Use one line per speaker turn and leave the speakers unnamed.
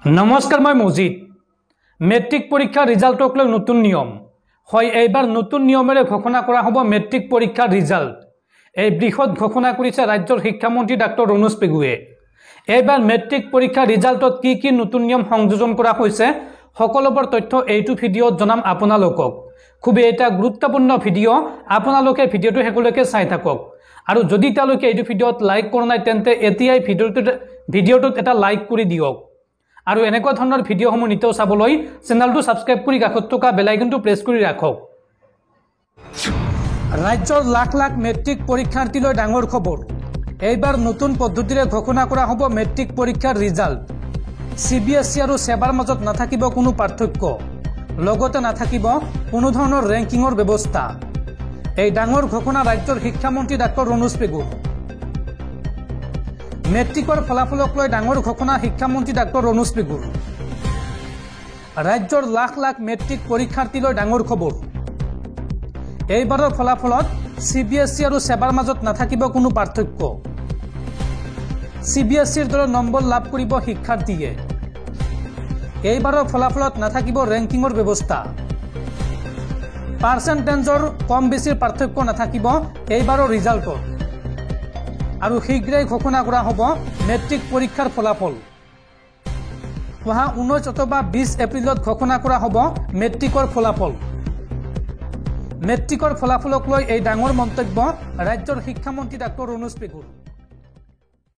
नमस्कार मैं मजिद मेट्रिक परीक्षार रिजाल्टक লৈ নতুন নিয়ম হয় এইবাৰ নতুন নিয়মেৰে ঘোষণা কৰা হ'ব মেট্ৰিক পৰীক্ষাৰ ৰিজাল্ট এই বৃহৎ ঘোষণা কৰিছে ৰাজ্যৰ শিক্ষামন্ত্ৰী ডক্টৰ ৰণোজ পেগুৱে এইবাৰ মেট্ৰিক পৰীক্ষাৰ ৰিজাল্টত কি নতুন নিয়ম সংযোজন কৰা হৈছে সকলোবোৰ তথ্য এইটো ভিডিঅ'ত জনাম আপোনালোকক খুব এটা গুৰুত্বপূৰ্ণ ভিডিঅ' আপোনালোকে ভিডিঅ'টো হেকলৈকে চাই থাকক আৰু যদি তেওঁলোকে এইটো ভিডিঅ'ত লাইক কৰা নাই তেন্তে এতিয়াই ভিডিঅ'টোত এটা লাইক কৰি দিয়ক আৰু এনেকুৱা ধৰণৰ ভিডিঅ'সমূহ নিতেও চাবলৈ চেনেলটো সাবস্ক্ৰাইব কৰি কাষত থকা বেল আইকনটো প্ৰেছ কৰি ৰাখক ৰাজ্যৰ লাখ লাখ মেট্ৰিক পৰীক্ষাৰ্থীলৈ ডাঙৰ খবৰ এইবাৰ নতুন পদ্ধতিৰে ঘোষণা কৰা হ'ব মেট্ৰিক পৰীক্ষাৰ ৰিজাল্ট সিবিএসই আৰু সেবাৰ মাজত নাথাকিব কোনো পাৰ্থক্য লগতে নাথাকিব কোনো ধৰণৰ ৰেংকিংৰ ব্যৱস্থা এই ডাঙৰ ঘোষণা ৰাজ্যৰ শিক্ষামন্ত্ৰী ডক্টৰ ৰণোজ পেগু মেট্ৰিকৰ ফলাফলক লৈ ডাঙৰ ঘোষণা শিক্ষামন্ত্ৰী ডক্টৰ ৰণোজ পেগুৰ ৰাজ্যৰ লাখ লাখ মেট্ৰিক পৰীক্ষাৰ্থীলৈ ডাঙৰ খবৰ এইবাৰৰ ফলাফলত সিবিএসই আৰু সেবাৰ মাজত নাথাকিব কোনো পাৰ্থক্য সিবিএসইৰ দৰে নম্বৰ লাভ কৰিব শিক্ষাৰ্থীয়ে এইবাৰৰ ফলাফলত নাথাকিব ৰেংকিংৰ ব্যৱস্থা পাৰ্চেণ্টেজৰ কম বেছিৰ পাৰ্থক্য নাথাকিব এইবাৰৰ ৰিজাল্টত আৰু শীঘ্ৰেই ঘোষণা কৰা হ'ব মেট্ৰিক পৰীক্ষাৰ ফলাফল অহা 19 অথবা 20 এপ্ৰিলত ঘোষণা কৰা হ'ব মেট্ৰিকৰ ফলাফল মেট্ৰিকৰ ফলাফলক লৈ এই ডাঙৰ মন্তব্য ৰাজ্যৰ শিক্ষামন্ত্ৰী ডক্টৰ ৰণোজ পেগুৰ